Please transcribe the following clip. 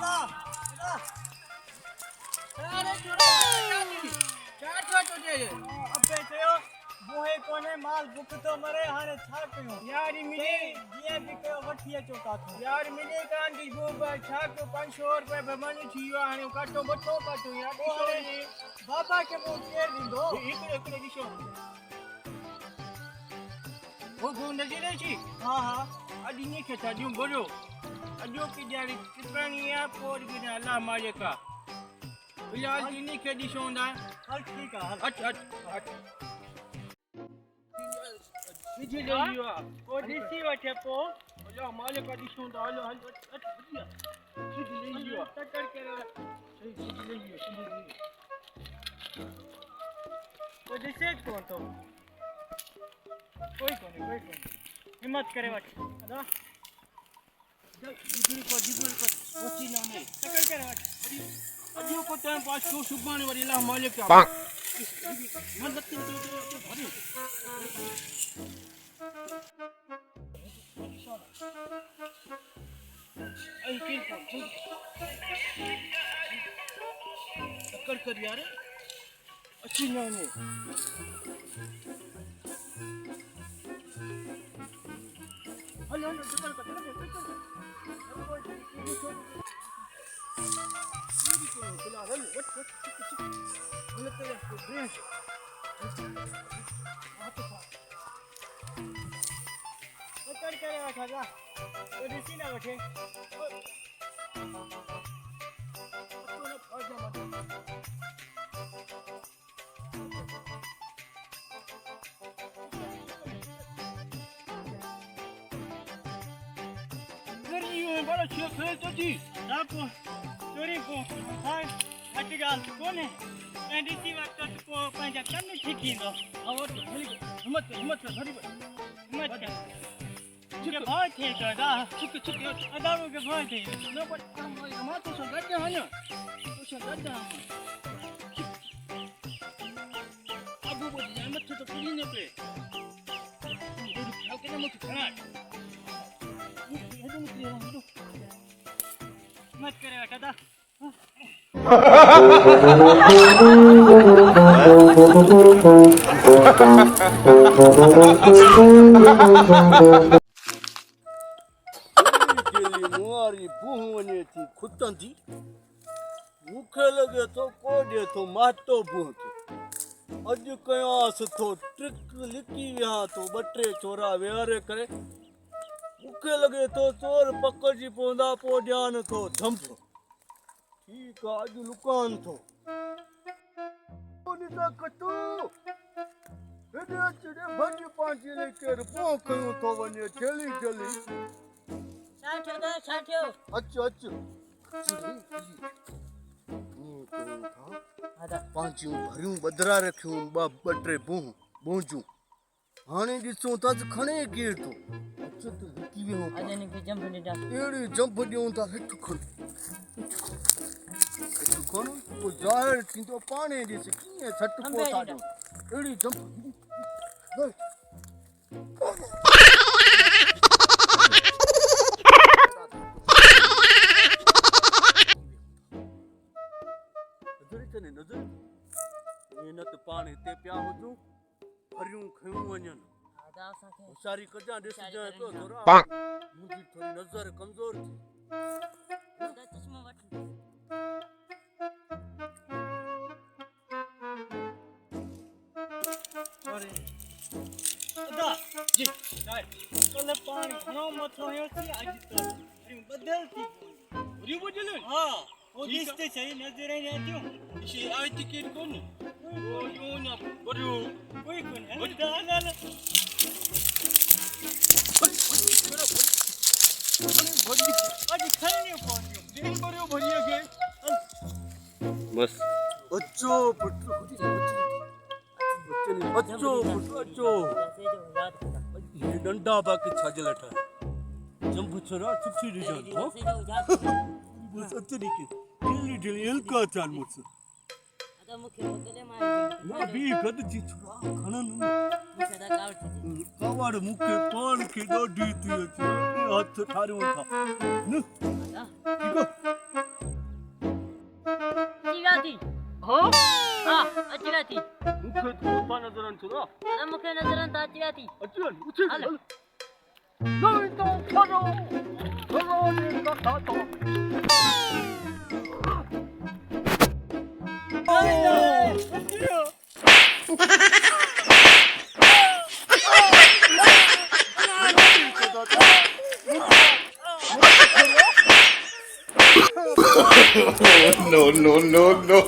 अरे क्या तुझे अबे चयो मोहे कोने माल बुक तो मरे हाने छा कयो यार मिले ये भी कयो वठी अचो काथो यार मिले कान दी बुक छा को 500 रुपए बेमानी थियो हाने काटो बठो काटो यार बाबा के मो केर दींदो एकड़े दिशो वो गोंदरी रे छी हां हां अडी ने के था दियो बोलो अजो की जारी कितनी है पोर बिना अल्लाह मारे का फिलहाल दीनी के दिशोंदा हल ठीक है अच्छा अच्छा जी ले लियो ओ दिसी वठे पो अल्लाह मारे का दिशोंदा हल हल अच्छा जी ले लियो टक्कर के जी ले लियो तो दिसे को तो कोई हिम्मत करे वठ अदा दिगुरी को ओची ना नहीं टक्कर करे वठ अदियो को टाइम पास तो सुबाने वाली अल्लाह मालिक का मन लगती तो भरी आई किल को टक्कर कर यार अच्छी ना नहीं हेलो टक्कर कर बड़ा खेल तो जी आपको चोरी को हाय हट गाल कौन है एडीसी वक्त को पंजा कम ठीक दो और हिम्मत धरी हिम्मत के भाई थे दादा चुक अदारो के भाई थे नो पर हम तो सो गड्ढे है ना तो सो गड्ढा अब वो हिम्मत तो पूरी ने पे ख्याल के मत खड़ा मत करे दादा मुआरी बुहने थी खुटंदी मुखे लगे तो कोडे तो मातो बुहती अज कयास तो ट्रिक लिखी यहाँ तो बटरे चोरा वेरे करे मुखे लगे तो चोर पकड़ी पोंदा पो ध्यान तो झंप ठीक है अज लुकान तो निता कटू हेडे चढ़े भज पांची लेकर पोखयो तो वने चली साठियो अच्छा आदा पांचियूं भरियूं बदरा रखियूं बटरे बोंजू हाणे ॾिसूं था त खणे केर तो अच्छा तो लिकी वियो अजने के जंप ॾिया एड़ी जंप ॾियूं था हिट खण तो ज़ाहिर थींदो पाणे ॾिस कीअं सट पोता ॾियो एड़ी जंप नज़र पाण हिते पिया हुजूं हरियूं खयूं वञनि होशियारी कजां ॾिस जाए पियो थोरा मुंहिंजी थोरी नज़र कमज़ोर थी चश्मो वठ अरे अदा जी जाए कल पानी घणो मथो हुयो थी अॼु तो बदल थी पूरी बदल हां वो दिसते सही नजर आई आतियो इसे आई टिकट कोन ओ यो ना बड़ो कोई कोन है बड़ा ना अरे खाने पानी दिन बड़ो भरिया के बस अच्छो पुत्र अच्छो ये डंडा बाकी छाजल अठा जंप छोरा चुपची रिजन हो बस अच्छी के ढीली हल्का चाल मुझसे अदा मुखे बदले मार ना भी गद जी छोरा खणन मुखे दा कावड़ मुखे पान की डोडी थी हथ ठारियूं था न ठीक आहे अची हाँ हा अची विया थी मूंखे तूं नथा नज़र अचो न न मूंखे नज़र त अची विया थी अची वञ उथी हल। हल नहीं तो खरो खरो ने कथा तो no, no, no, no.